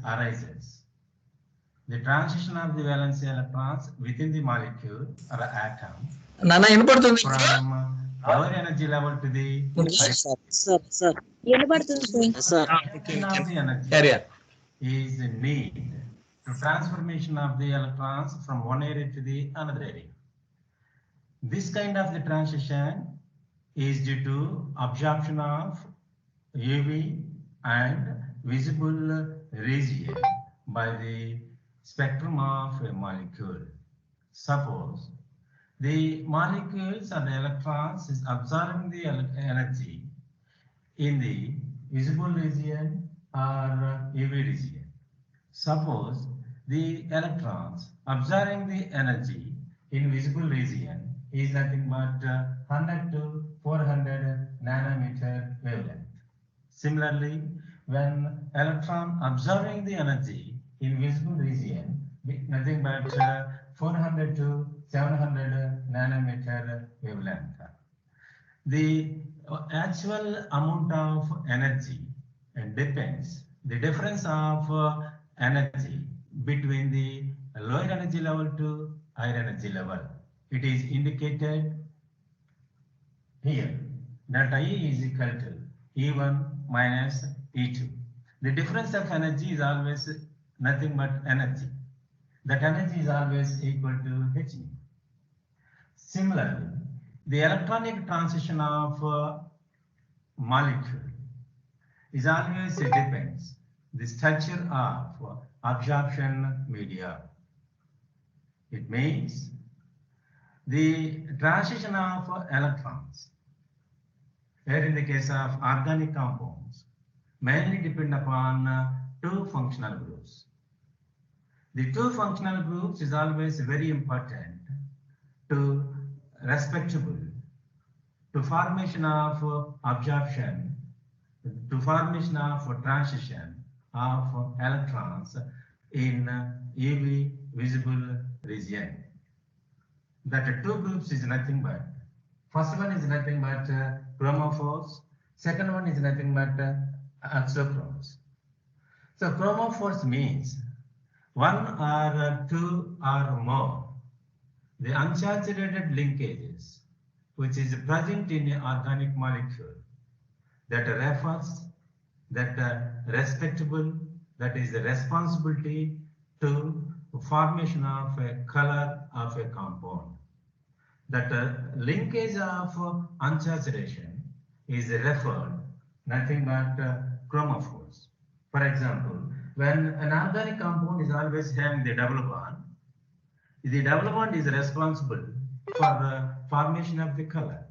arises. The transition of the valence electrons within the molecule or atom నాన్న వినపడుతుంది from lower energy level to the high sir వినపడుతుంది sir of the energy Area. is need to transformation of the electrons from one area to the another area. This kind of the transition is due to absorption of UV and visible region by the spectrum of a molecule. Suppose the molecules or the electrons is absorbing the energy in the visible region or UV region. Suppose the electrons absorbing the energy in visible region is nothing but 100 to 400 nanometer wavelength. Similarly, when electron absorbing the energy in visible region, nothing but 400 to 700 nanometer wavelength. The actual amount of energy depends the difference of energy between the lower energy level to higher energy level. It is indicated here that I is equal to E1 minus E2. The difference of energy is always nothing but energy. That energy is always equal to h. Similarly, the electronic transition of molecule is always depends the structure of absorption media. It means the transition of electrons, where in the case of organic compounds, mainly depend upon two functional groups. The two functional groups is always very important to respectable to formation of absorption, to formation of transition of electrons in UV visible region. That two groups is nothing but, first one is nothing but chromophores, second one is nothing but exochromes. So chromophores means one or two or more the unsaturated linkages which is present in an organic molecule that refers that respectable, that is the responsibility to formation of a color of a compound. That linkage of unsaturation is referred nothing but chromophores. For example, when an organic compound is always having the double bond, the double bond is responsible for the formation of the color.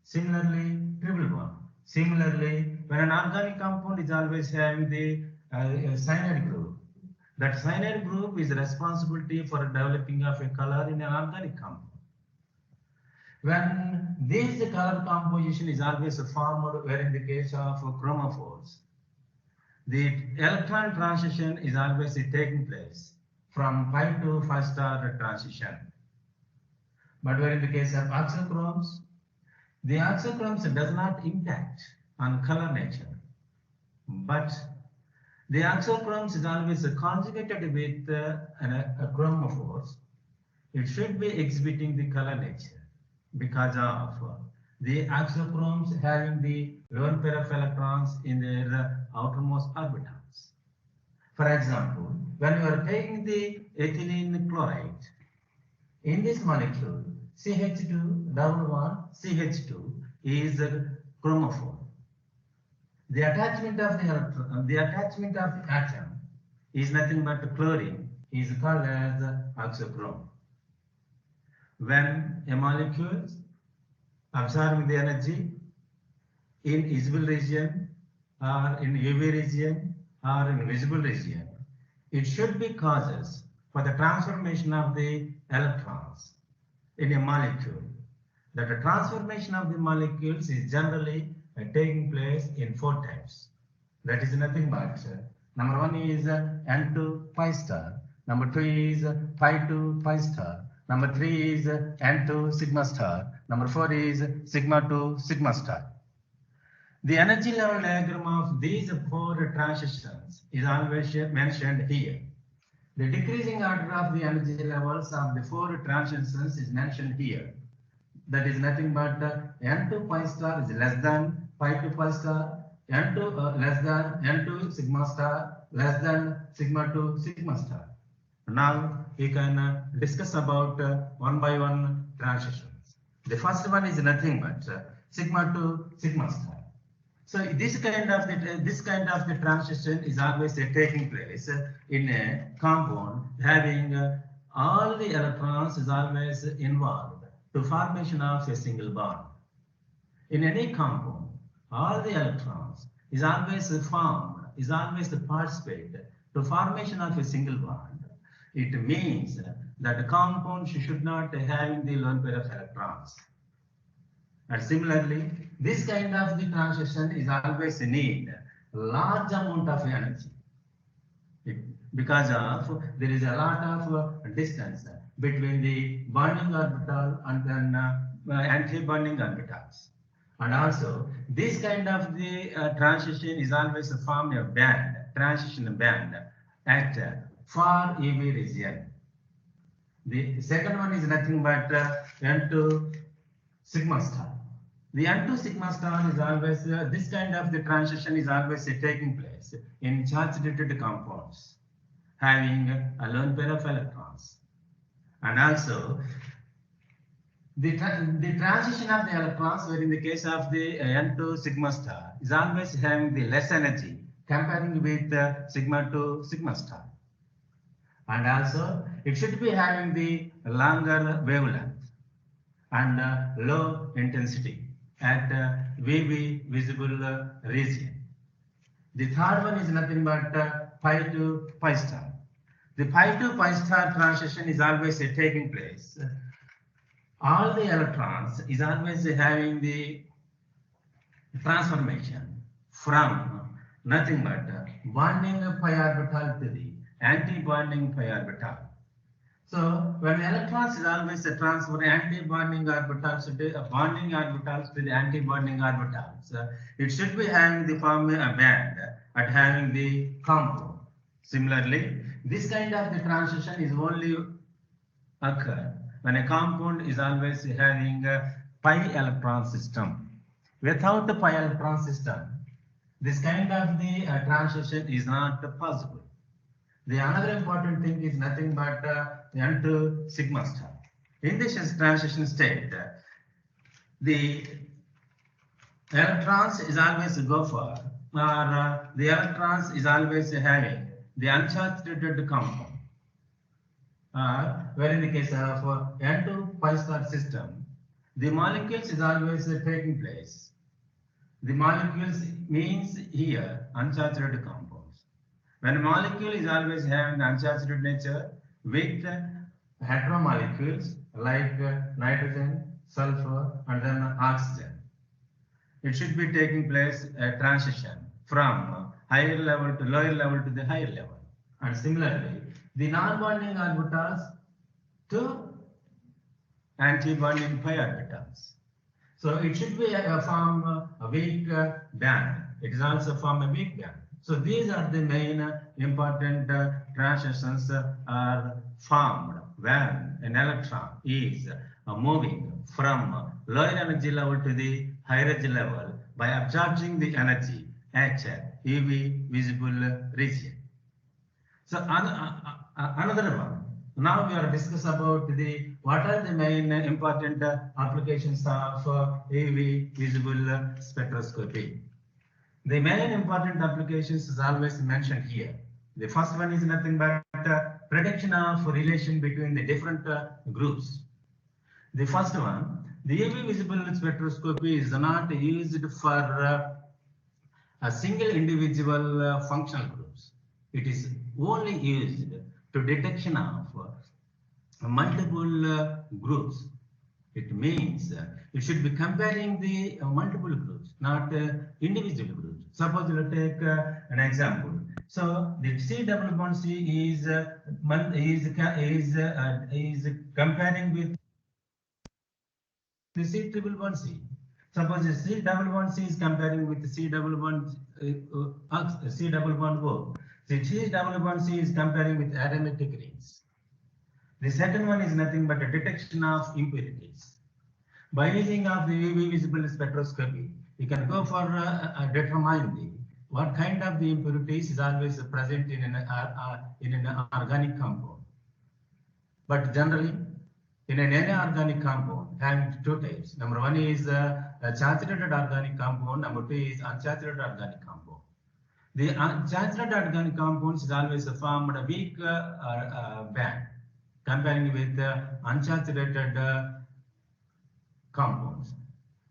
Similarly, triple bond. Similarly, when an organic compound is always having the cyanide group, that cyanide group is responsibility for developing of a color in an organic compound. When this color composition is always formed, where in the case of chromophores, the electron transition is always taking place from pi to 5 star transition. But where in the case of oxochromes, the oxochromes does not impact on color nature, but the oxochromes is always conjugated with chromophores. It should be exhibiting the color nature because of the oxochromes having the lone pair of electrons in their outermost orbitals. For example, when you are taking the ethylene chloride, in this molecule, CH2 double bond CH2 is a chromophore. The attachment of the electron, the attachment of the atom is nothing but chlorine, is called as oxochrome. When a molecule absorbing the energy in visible region or in UV region or in visible region, it should be causes for the transformation of the electrons in a molecule. That the transformation of the molecules is generally taking place in 4 types. That is nothing but number 1 is N2 pi star, number 2 is pi 2 pi star, number 3 is N2 sigma star, number 4 is sigma 2 sigma star. The energy level diagram of these four transitions is always mentioned here. The decreasing order of the energy levels of the four transitions is mentioned here. That is nothing but N2 pi star is less than pi 2 pi star, N2 less than N2 sigma star, less than sigma 2 sigma star. Now we can discuss about one by one transitions. The first one is nothing but sigma 2 sigma star. So this kind of the transition is always taking place in a compound having all the electrons is always involved to formation of a single bond. In any compound, all the electrons is always formed, is always participate to formation of a single bond. It means that the compound should not have the lone pair of electrons. And similarly, this kind of the transition is always need large amount of energy because of there is a lot of distance between the bonding orbital and then anti-bonding orbitals. And also, this kind of the transition is always a form of band, transition band at far EV region. The second one is nothing but N2 sigma star. The N2 sigma star is always, this kind of the transition is always taking place in charge-related compounds having a lone pair of electrons. And also, the transition of the electrons, where in the case of the N2 sigma star, is always having the less energy comparing with sigma 2 sigma star. And also, it should be having the longer wavelength and low intensity at VV visible region. The third one is nothing but pi to pi star. The pi to pi star transition is always taking place. All the electrons is always having the transformation from nothing but bonding pi orbital to the anti-bonding pi orbital. So when electrons is always transfer anti-bonding orbitals to bonding orbitals to the anti-bonding orbitals, it should be having the form a band at having the compound. Similarly, this kind of the transition is only occur when a compound is always having a pi electron system. Without the pi electron system, this kind of the transition is not possible. The another important thing is nothing but N2 sigma star. In this transition state, the electrons is always go for, or the electrons is always having the uncharged compound. Where in the case of N2 pi star system, the molecules is always taking place. The molecules means here uncharged compounds. When a molecule is always having uncharged nature with heteromolecules like nitrogen, sulfur, and then oxygen, it should be taking place a transition from higher level to lower level to the higher level. And similarly, the non-bonding orbitals to anti-bonding pi orbitals. So it should be form a weak band. It is also form a weak band. So these are the main important transitions are formed when an electron is moving from lower energy level to the higher energy level by absorbing the energy at EV visible region. So another one. Now we are discuss about the what are the main important applications of EV visible spectroscopy. The main important applications is always mentioned here. The first one is nothing but prediction of relation between the different groups. The first one, the UV visible spectroscopy is not used for a single individual functional groups. It is only used to detection of multiple groups. It means it should be comparing the multiple groups, not individual groups. Suppose you take an example. So the C double bond C is comparing with the C triple bond C. Suppose C double bond C is comparing with C double bond C double bond O. C double bond C is comparing with aromatic rings. The second one is nothing but a detection of impurities. By using of the UV visible spectroscopy, you can go for determine what kind of the impurities is always present in an organic compound. But generally, in any organic compound, having two types. Number one is a saturated organic compound. Number two is unsaturated organic compound. The unsaturated organic compounds is always formed a weak band comparing with unsaturated compounds.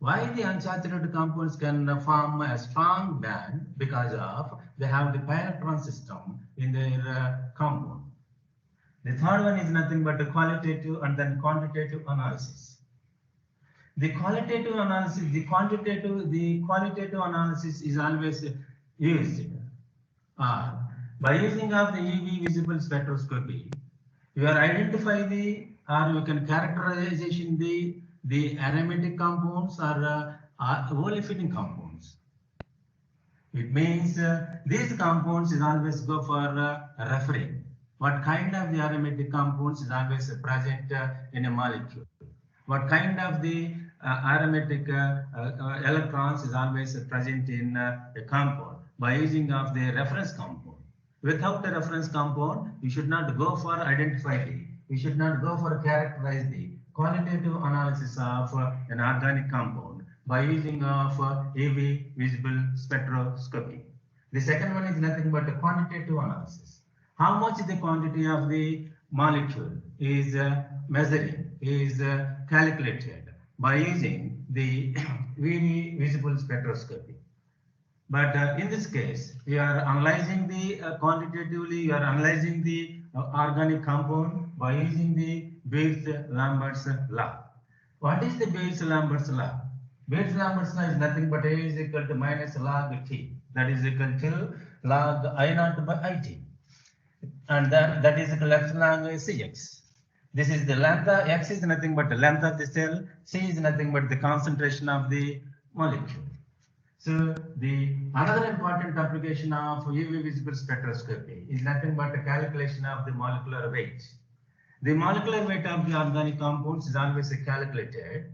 Why the unsaturated compounds can form a strong band? Because of they have the pi electron system in their compound. The third one is nothing but a qualitative and then quantitative analysis. The qualitative analysis, the qualitative analysis is always used. By using of the UV visible spectroscopy, you are identify or you can characterization the aromatic compounds or olefinic compounds. It means these compounds is always go for referring. What kind of the aromatic compounds is always present in a molecule? What kind of the aromatic electrons is always present in a compound? By using of the reference compound. Without the reference compound, you should not go for identify the. You should not go for characterize the qualitative analysis of an organic compound by using of UV visible spectroscopy. The second one is nothing but a quantitative analysis. How much the quantity of the molecule is measuring, is calculated by using the UV visible spectroscopy. But in this case, we are analyzing the quantitatively, you are analyzing the organic compound by using the Beers-Lambert's law. What is the Beers-Lambert's law? Beers-Lambert's law is nothing but A is equal to minus log T. That is equal to log I naught by IT. And that is equal to epsilon Cx. This is the length. X is nothing but the length of the cell. C is nothing but the concentration of the molecule. So the another important application of UV visible spectroscopy is nothing but the calculation of the molecular weight. The molecular weight of the organic compounds is always calculated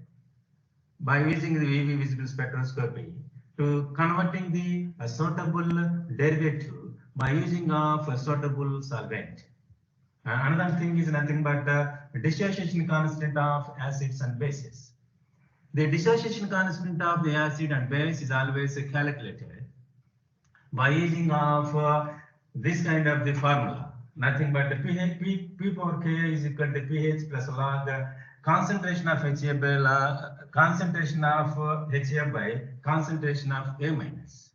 by using the UV visible spectroscopy to converting the suitable derivative by using of a suitable solvent. Another thing is nothing but dissociation constant of acids and bases. The dissociation constant of the acid and base is always calculated by using of this kind of the formula. Nothing but the P power K is equal to pH plus log concentration of HA by log concentration of HA by concentration of A minus.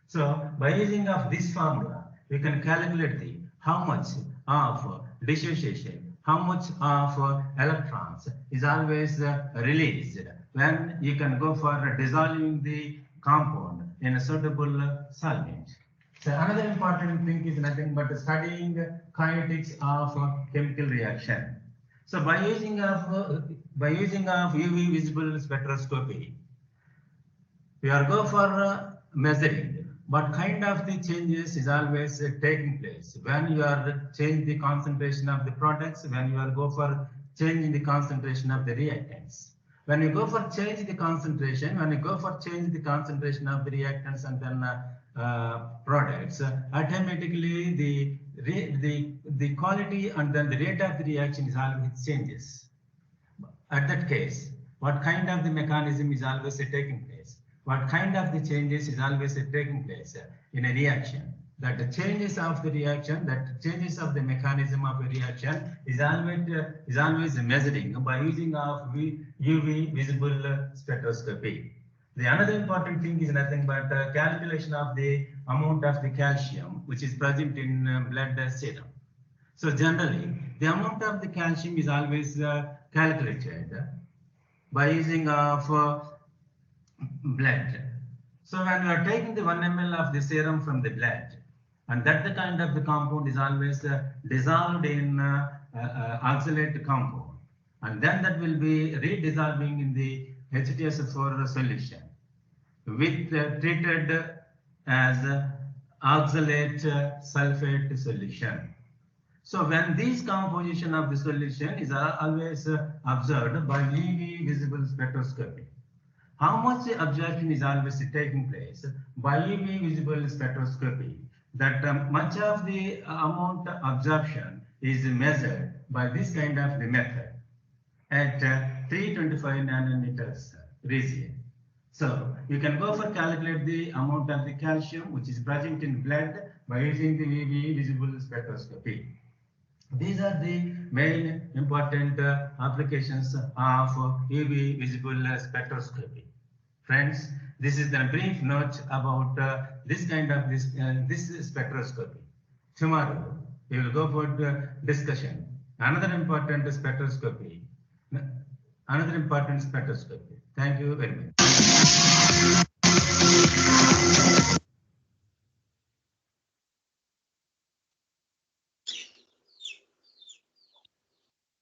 So by using of this formula, we can calculate the how much of dissociation, how much of electrons is always released when you can go for dissolving the compound in a suitable solvent. So another important thing is nothing but studying kinetics of chemical reaction. So by using of UV visible spectroscopy, we are go for measuring what kind of the changes is always taking place when you are change the concentration of the products, when you are go for changing the concentration of the reactants. When you go for change the concentration, when you go for change the concentration of the reactants and then products, automatically the quality and then the rate of the reaction is always changes. At that case, what kind of the mechanism is always taking place? What kind of the changes is always taking place in a reaction? That the changes of the reaction, that changes of the mechanism of a reaction is always measuring by using of UV visible spectroscopy. The another important thing is nothing but calculation of the amount of the calcium which is present in blood serum. So generally, the amount of the calcium is always calculated by using of blood. So when you are taking the 1 ml of the serum from the blood, and that the kind of the compound is always dissolved in oxalate compound, and then that will be redissolving in the HTS4 solution with treated as oxalate sulfate solution. So when this composition of the solution is always observed by UV visible spectroscopy. How much absorption is always taking place by UV visible spectroscopy, that much of the amount of absorption is measured by this kind of the method at 325 nanometers region. So you can go for calculate the amount of the calcium which is present in blood by using the UV visible spectroscopy. These are the main important applications of UV visible spectroscopy. Friends, this is the brief note about this kind of this spectroscopy. Tomorrow we will go for the discussion. Another important spectroscopy. Thank you very much.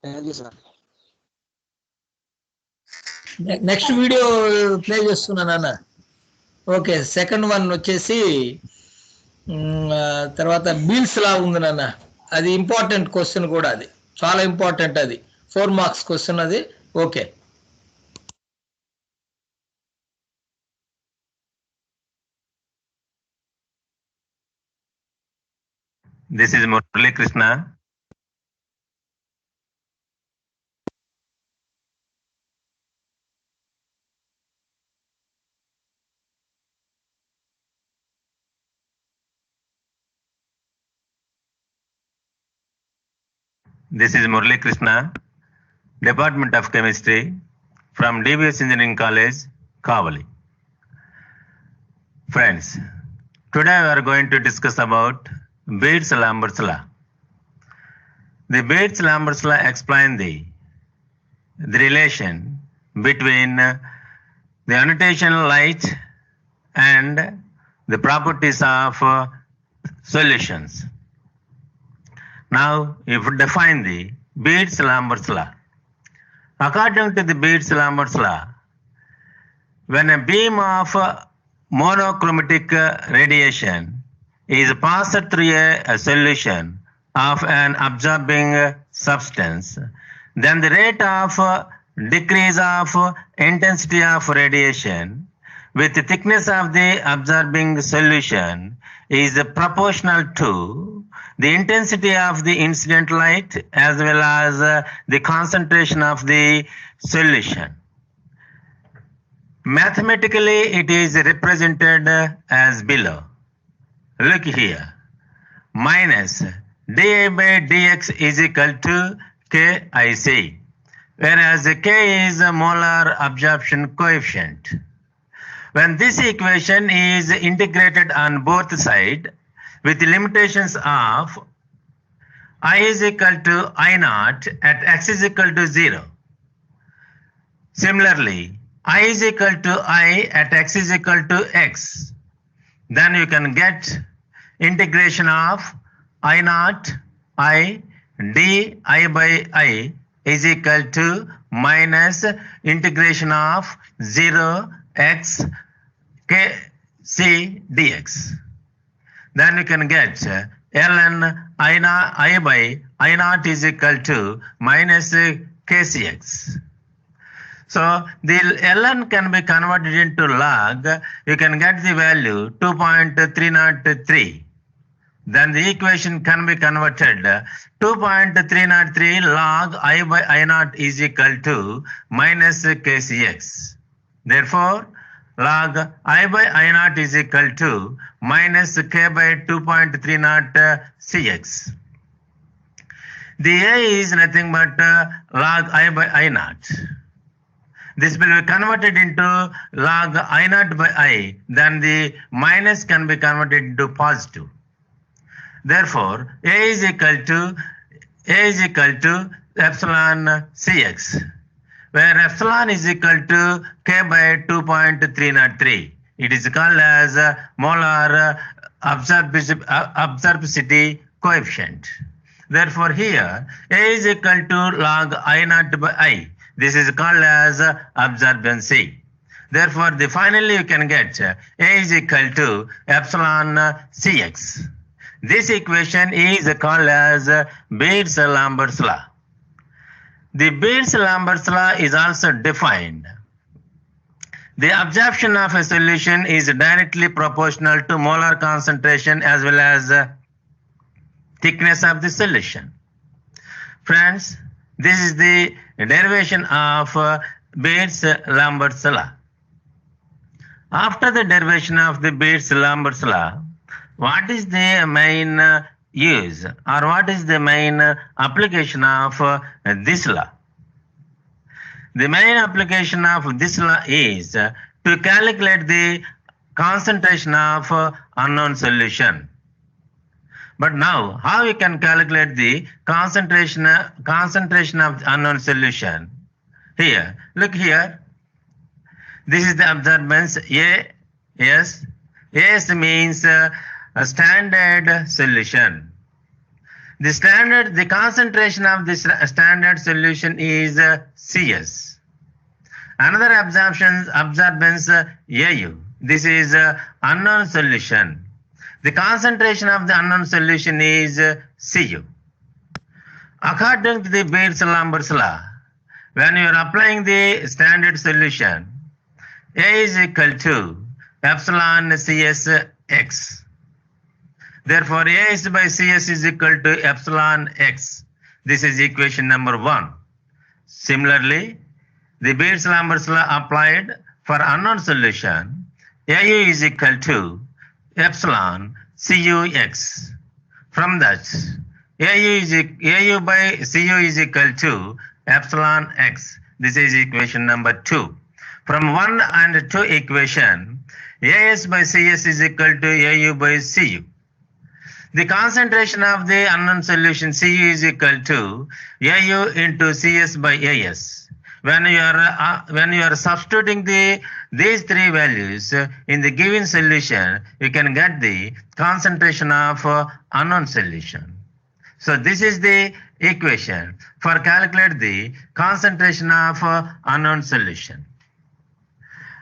Thank you, sir. Next video play చేస్తున్నాను అన్న. Okay, second one వచ్చేసి తర్వాత బీల్స్ లా ఉంది నాన్న. అది important question కూడా, అది చాలా ఇంపార్టెంట్, అది 4 మార్క్స్ క్వశ్చన్ అది. Okay, This is Murali Krishna. This is Murali Krishna, Department of Chemistry from DBS Engineering College, Kavali. Friends, today we are going to discuss about Beers-Lambert's law. The Beers-Lambert's law explains the relation between the annotation light and the properties of solutions. Now, if we define the Beers-Lambert's law. According to the Beers-Lambert's law, when a beam of monochromatic radiation is passed through a solution of an absorbing substance, then the rate of decrease of intensity of radiation with the thickness of the absorbing solution is proportional to the intensity of the incident light as well as the concentration of the solution. Mathematically, it is represented as below. Look here. Minus di by dx is equal to KIC, whereas K is a molar absorption coefficient. When this equation is integrated on both sides with the limitations of I is equal to I naught at x is equal to 0. Similarly, I is equal to I at x is equal to x. Then you can get integration of I naught I d I by I is equal to minus integration of 0 x k c dx. Then you can get ln I by I naught is equal to minus kcx. So the ln can be converted into log. You can get the value 2.303. Then the equation can be converted 2.303 log I by I naught is equal to minus kcx. Therefore, log I by I naught is equal to minus k by 2.30 cx. The A is nothing but log I by I naught. This will be converted into log I naught by I. Then the minus can be converted into positive. Therefore, A is equal to epsilon cx, where epsilon is equal to k by 2.303. It is called as molar absorptivity coefficient. Therefore, here A is equal to log I naught by I, This is called as absorbency. Therefore, finally you can get A is equal to epsilon Cx. This equation is called as Beers-Lambert's law. The Beers-Lambert's law is also defined. The absorption of a solution is directly proportional to molar concentration as well as thickness of the solution. Friends, this is the derivation of Beers-Lambert's law. After the derivation of the Beers-Lambert's law, what is the main use or what is the main application of this law? The main application of this law is to calculate the concentration of unknown solution. But now, how you can calculate the concentration of the unknown solution? Here, look here. This is the absorbance AS. AS means a standard solution. The concentration of this standard solution is CS. Another absorbance AU. This is unknown solution. The concentration of the unknown solution is Cu. According to the Beers-Lambert's law, when you are applying the standard solution, A is equal to epsilon Cs x. Therefore, A is by Cs is equal to epsilon x. This is equation number 1. Similarly, the Beers-Lambert's law applied for unknown solution, AU is equal to epsilon Cux. From that, AU by Cu is equal to epsilon x. This is equation number 2. From 1 and 2 equation, AS by Cs is equal to AU by Cu. The concentration of the unknown solution Cu is equal to AU into Cs by As. When you are substituting these three values in the given solution, you can get the concentration of unknown solution. So this is the equation for calculate the concentration of unknown solution.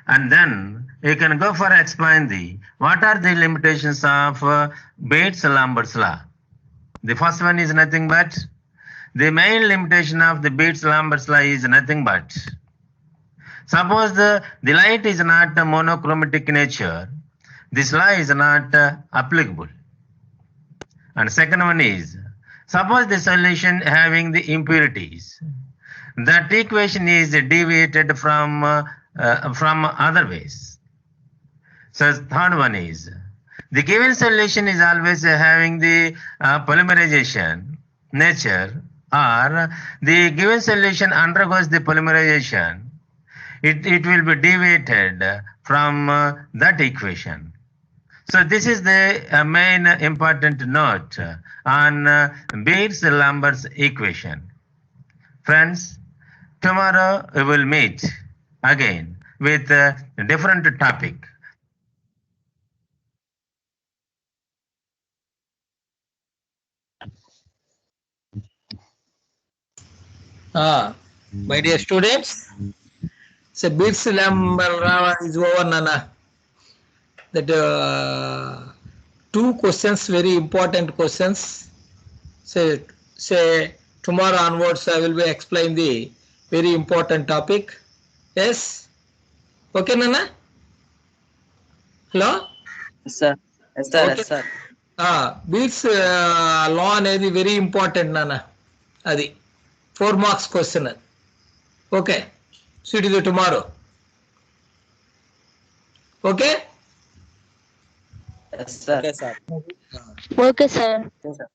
And then you can go for explain what are the limitations of Beers-Lambert's law. The first one is nothing but the main limitation of the Beers-Lambert's law is nothing but suppose the light is not monochromatic nature, this law is not applicable. And second one is suppose the solution having the impurities, that equation is deviated from other ways. So third one is the given solution is always having the polymerization nature, or the given solution undergoes the polymerization, it will be deviated from that equation. So this is the main important note on Beers-Lambert's equation. Friends, tomorrow we will meet again with a different topic. My dear students, so Beers-Lambert law is over, Nana. That 2 questions, very important questions. Say tomorrow onwards I will be explain the very important topic. Yes? Okay, Nana? Hello? Yes, sir. Yes, sir. Okay. Yes, sir. Beers law అనేది very important, Nana. Adi 4 marks question. Okay. See you tomorrow. Okay? Yes, sir. Okay, sir. Yes, sir.